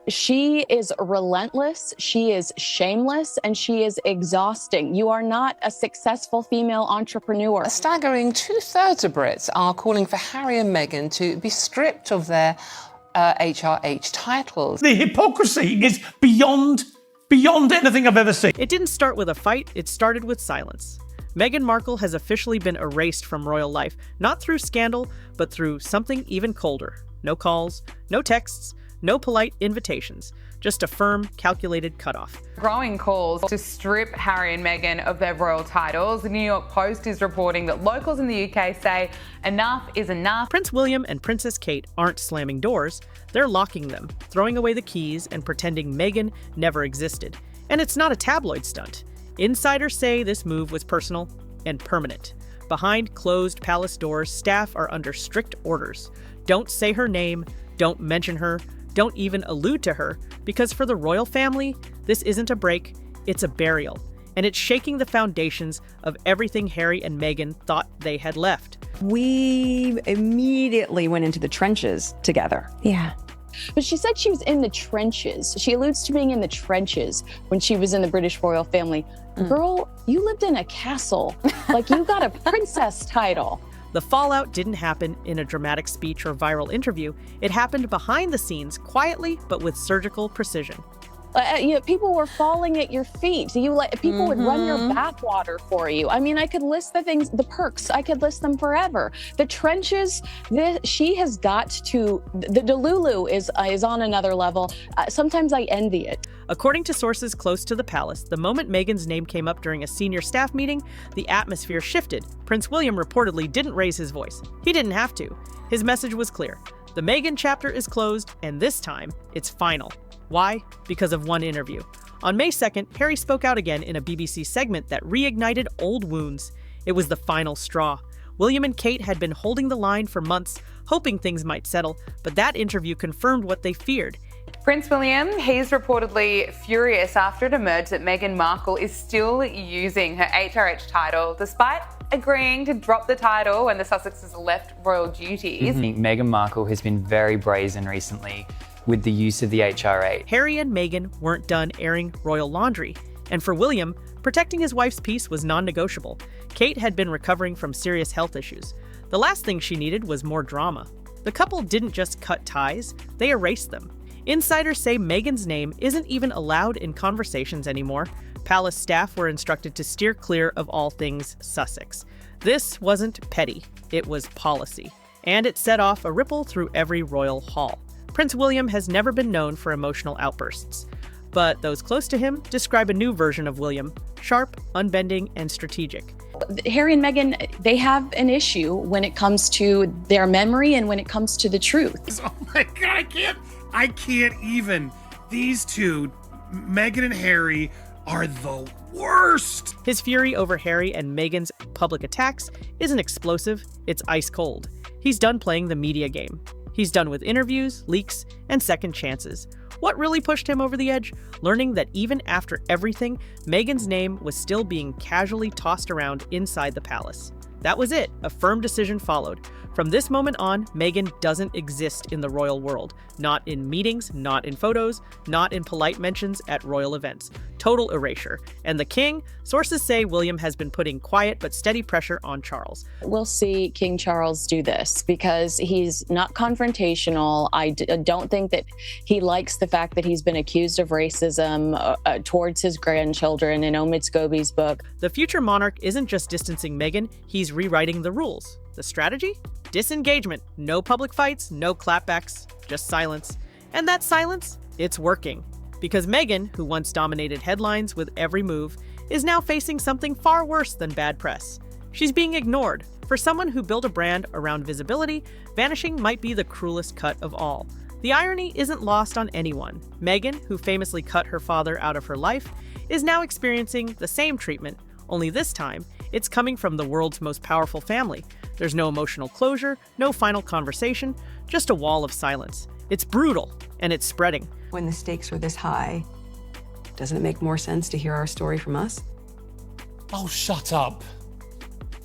She is relentless, she is shameless, and she is exhausting. You are not a successful female entrepreneur. A staggering 2/3 of Brits are calling for Harry and Meghan to be stripped of their HRH titles. The hypocrisy is beyond anything I've ever seen. It didn't start with a fight, it started with silence. Meghan Markle has officially been erased from royal life, not through scandal, but through something even colder. No calls, no texts, no polite invitations, just a firm, calculated cutoff. Growing calls to strip Harry and Meghan of their royal titles. The New York Post is reporting that locals in the UK say enough is enough. Prince William and Princess Kate aren't slamming doors, they're locking them, throwing away the keys and pretending Meghan never existed. And it's not a tabloid stunt. Insiders say this move was personal and permanent. Behind closed palace doors, staff are under strict orders. Don't say her name, don't mention her, don't even allude to her, because for the royal family, this isn't a break, it's a burial. And it's shaking the foundations of everything Harry and Meghan thought they had left. We immediately went into the trenches together. Yeah. But she said she was in the trenches. She alludes to being in the trenches when she was in the British royal family. Girl, you lived in a castle. Like, you got a princess title. The fallout didn't happen in a dramatic speech or viral interview. It happened behind the scenes, quietly, but with surgical precision. People were falling at your feet. People would run your bathwater for you. I mean, I could list the perks. I could list them forever. The trenches. She has got to. The Delulu is on another level. Sometimes I envy it. According to sources close to the palace, the moment Meghan's name came up during a senior staff meeting, the atmosphere shifted. Prince William reportedly didn't raise his voice. He didn't have to. His message was clear. The Meghan chapter is closed, and this time, it's final. Why? Because of one interview. On May 2nd, Harry spoke out again in a BBC segment that reignited old wounds. It was the final straw. William and Kate had been holding the line for months, hoping things might settle, but that interview confirmed what they feared. Prince William, he's reportedly furious after it emerged that Meghan Markle is still using her HRH title, despite agreeing to drop the title when the Sussexes left royal duties. Meghan Markle has been very brazen recently with the use of the HRH. Harry and Meghan weren't done airing royal laundry. And for William, protecting his wife's peace was non-negotiable. Kate had been recovering from serious health issues. The last thing she needed was more drama. The couple didn't just cut ties, they erased them. Insiders say Meghan's name isn't even allowed in conversations anymore. Palace staff were instructed to steer clear of all things Sussex. This wasn't petty, it was policy. And it set off a ripple through every royal hall. Prince William has never been known for emotional outbursts, but those close to him describe a new version of William, sharp, unbending, and strategic. Harry and Meghan, they have an issue when it comes to their memory and when it comes to the truth. Oh my God, I can't even. These two, Meghan and Harry, are the worst. His fury over Harry and Meghan's public attacks isn't explosive, it's ice cold. He's done playing the media game. He's done with interviews, leaks, and second chances. What really pushed him over the edge? Learning that even after everything, Meghan's name was still being casually tossed around inside the palace. That was it. A firm decision followed. From this moment on, Meghan doesn't exist in the royal world. Not in meetings, not in photos, not in polite mentions at royal events. Total erasure. And the king? Sources say William has been putting quiet but steady pressure on Charles. We'll see King Charles do this because he's not confrontational. I don't think that he likes the fact that he's been accused of racism towards his grandchildren in Omid Scobie's book. The future monarch isn't just distancing Meghan, he's rewriting the rules. The strategy? Disengagement. No public fights, no clapbacks, just silence. And that silence? It's working. Because Meghan, who once dominated headlines with every move, is now facing something far worse than bad press. She's being ignored. For someone who built a brand around visibility, vanishing might be the cruelest cut of all. The irony isn't lost on anyone. Meghan, who famously cut her father out of her life, is now experiencing the same treatment, only this time, it's coming from the world's most powerful family. There's no emotional closure, no final conversation, just a wall of silence. It's brutal, and it's spreading. When the stakes are this high, doesn't it make more sense to hear our story from us? Oh, shut up.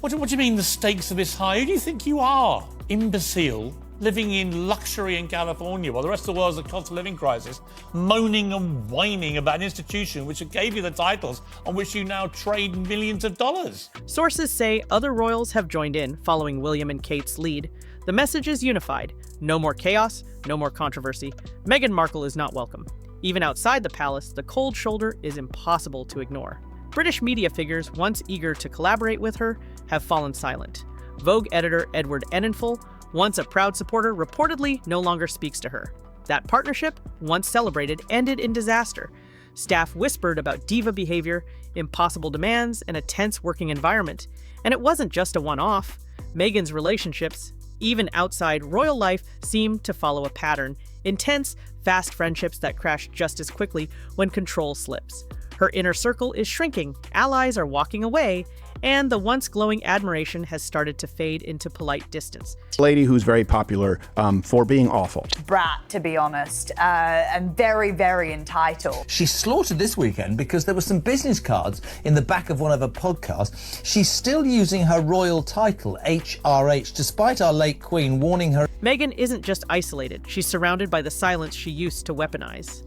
What do you mean the stakes are this high? Who do you think you are? Imbecile. living in luxury in California while the rest of the world's in a cost of living crisis, moaning and whining about an institution which gave you the titles on which you now trade millions of dollars. Sources say other royals have joined in following William and Kate's lead. The message is unified. No more chaos, no more controversy. Meghan Markle is not welcome. Even outside the palace, the cold shoulder is impossible to ignore. British media figures, once eager to collaborate with her, have fallen silent. Vogue editor Edward Enninful, once a proud supporter, reportedly no longer speaks to her. That partnership, once celebrated, ended in disaster. Staff whispered about diva behavior, impossible demands, and a tense working environment. And it wasn't just a one-off. Meghan's relationships, even outside royal life, seemed to follow a pattern. Intense, fast friendships that crash just as quickly when control slips. Her inner circle is shrinking, allies are walking away, and the once glowing admiration has started to fade into polite distance. Lady who's very popular for being awful. Brat, to be honest, and very, very entitled. She's slaughtered this weekend because there were some business cards in the back of one of her podcasts. She's still using her royal title, HRH, despite our late Queen warning her. Meghan isn't just isolated, she's surrounded by the silence she used to weaponize.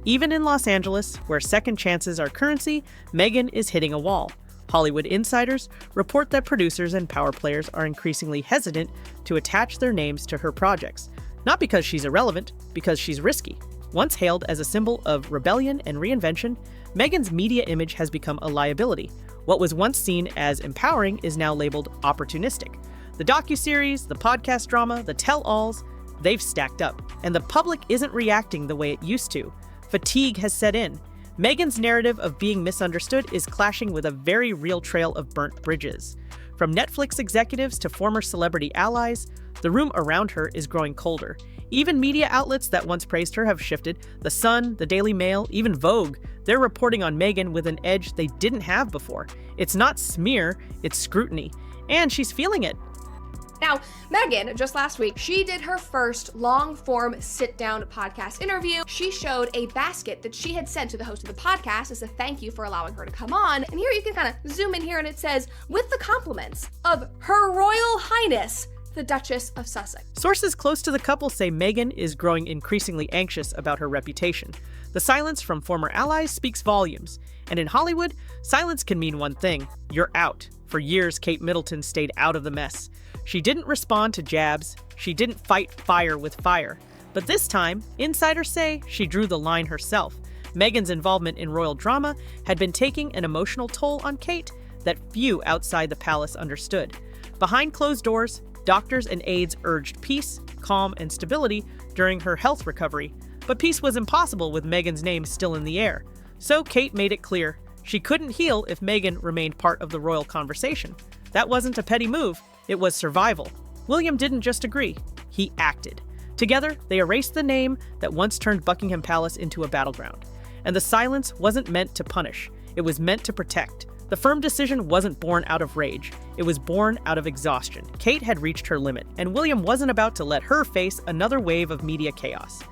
Even in Los Angeles, where second chances are currency, Meghan is hitting a wall. Hollywood insiders report that producers and power players are increasingly hesitant to attach their names to her projects. Not because she's irrelevant, because she's risky. Once hailed as a symbol of rebellion and reinvention, Meghan's media image has become a liability. What was once seen as empowering is now labeled opportunistic. The docuseries, the podcast drama, the tell-alls, they've stacked up. And the public isn't reacting the way it used to. Fatigue has set in. Meghan's narrative of being misunderstood is clashing with a very real trail of burnt bridges. From Netflix executives to former celebrity allies, the room around her is growing colder. Even media outlets that once praised her have shifted. The Sun, the Daily Mail, even Vogue, they're reporting on Meghan with an edge they didn't have before. It's not smear, it's scrutiny. And she's feeling it. Now, Meghan, just last week, she did her first long-form sit-down podcast interview. She showed a basket that she had sent to the host of the podcast as a thank you for allowing her to come on. And here you can kind of zoom in here and it says, with the compliments of Her Royal Highness, the Duchess of Sussex. Sources close to the couple say Meghan is growing increasingly anxious about her reputation. The silence from former allies speaks volumes. And in Hollywood, silence can mean one thing: you're out. For years, Kate Middleton stayed out of the mess. She didn't respond to jabs. She didn't fight fire with fire. But this time, insiders say she drew the line herself. Meghan's involvement in royal drama had been taking an emotional toll on Kate that few outside the palace understood. Behind closed doors, doctors and aides urged peace, calm, and stability during her health recovery. But peace was impossible with Meghan's name still in the air. So Kate made it clear she couldn't heal if Meghan remained part of the royal conversation. That wasn't a petty move. It was survival. William didn't just agree, he acted. Together, they erased the name that once turned Buckingham Palace into a battleground. And the silence wasn't meant to punish, it was meant to protect. The firm decision wasn't born out of rage, it was born out of exhaustion. Kate had reached her limit, and William wasn't about to let her face another wave of media chaos.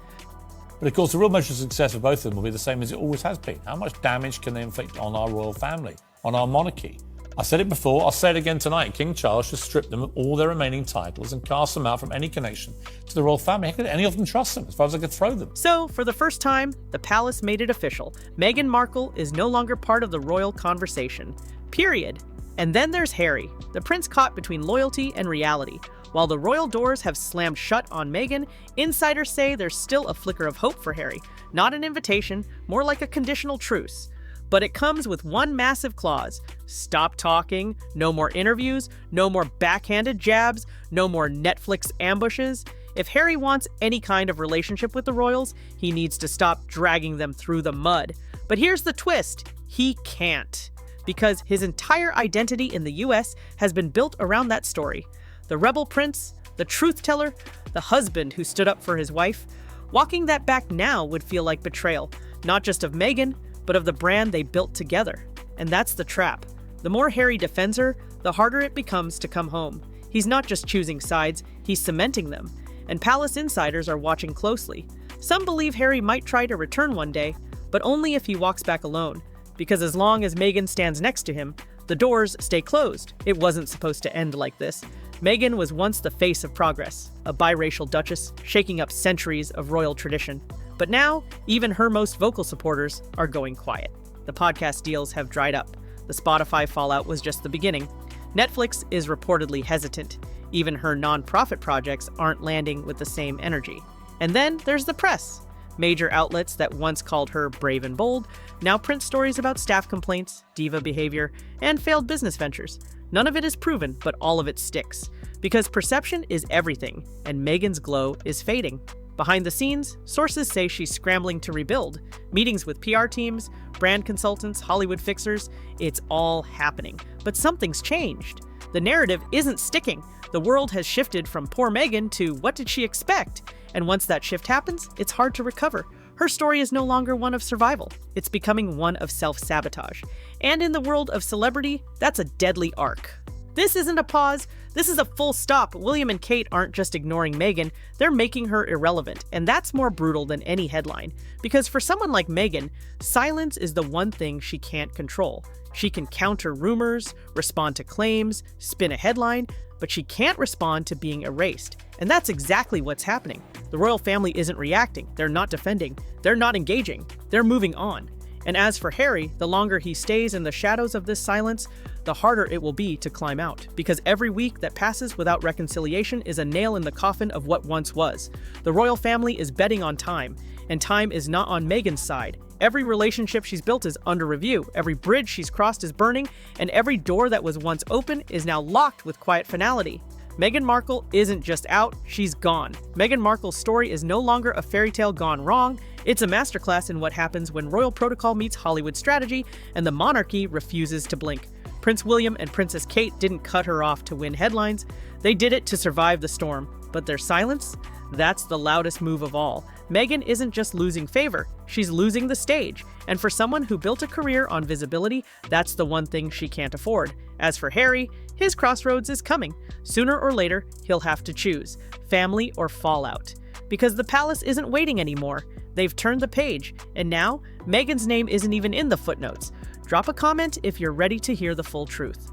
But of course, the real measure of success of both of them will be the same as it always has been. How much damage can they inflict on our royal family, on our monarchy? I said it before, I'll say it again tonight. King Charles should strip them of all their remaining titles and cast them out from any connection to the royal family. How could any of them trust them, as far as I could throw them? So, for the first time, the palace made it official. Meghan Markle is no longer part of the royal conversation. Period. And then there's Harry, the prince caught between loyalty and reality. While the royal doors have slammed shut on Meghan, insiders say there's still a flicker of hope for Harry. Not an invitation, more like a conditional truce. But it comes with one massive clause: stop talking, no more interviews, no more backhanded jabs, no more Netflix ambushes. If Harry wants any kind of relationship with the royals, he needs to stop dragging them through the mud. But here's the twist: he can't. Because his entire identity in the US has been built around that story. The rebel prince, the truth teller, the husband who stood up for his wife. Walking that back now would feel like betrayal, not just of Meghan, but of the brand they built together. And that's the trap. The more Harry defends her, the harder it becomes to come home. He's not just choosing sides, he's cementing them. And palace insiders are watching closely. Some believe Harry might try to return one day, but only if he walks back alone. Because as long as Meghan stands next to him, the doors stay closed. It wasn't supposed to end like this. Meghan was once the face of progress, a biracial duchess shaking up centuries of royal tradition. But now, even her most vocal supporters are going quiet. The podcast deals have dried up. The Spotify fallout was just the beginning. Netflix is reportedly hesitant. Even her non-profit projects aren't landing with the same energy. And then there's the press. Major outlets that once called her brave and bold now print stories about staff complaints, diva behavior, and failed business ventures. None of it is proven, but all of it sticks. Because perception is everything, and Meghan's glow is fading. Behind the scenes, sources say she's scrambling to rebuild. Meetings with PR teams, brand consultants, Hollywood fixers, it's all happening. But something's changed. The narrative isn't sticking. The world has shifted from poor Meghan to what did she expect? And once that shift happens, it's hard to recover. Her story is no longer one of survival. It's becoming one of self-sabotage. And in the world of celebrity, that's a deadly arc. This isn't a pause, this is a full stop. William and Kate aren't just ignoring Meghan, they're making her irrelevant. And that's more brutal than any headline. Because for someone like Meghan, silence is the one thing she can't control. She can counter rumors, respond to claims, spin a headline, but she can't respond to being erased. And that's exactly what's happening. The royal family isn't reacting, they're not defending, they're not engaging, they're moving on. And as for Harry, the longer he stays in the shadows of this silence, the harder it will be to climb out. Because every week that passes without reconciliation is a nail in the coffin of what once was. The royal family is betting on time, and time is not on Meghan's side. Every relationship she's built is under review, every bridge she's crossed is burning, and every door that was once open is now locked with quiet finality. Meghan Markle isn't just out, she's gone. Meghan Markle's story is no longer a fairy tale gone wrong, it's a masterclass in what happens when royal protocol meets Hollywood strategy and the monarchy refuses to blink. Prince William and Princess Kate didn't cut her off to win headlines, they did it to survive the storm. But their silence? That's the loudest move of all. Meghan isn't just losing favor, she's losing the stage. And for someone who built a career on visibility, that's the one thing she can't afford. As for Harry, his crossroads is coming. Sooner or later, he'll have to choose, family or fallout. Because the palace isn't waiting anymore. They've turned the page, and now, Meghan's name isn't even in the footnotes. Drop a comment if you're ready to hear the full truth.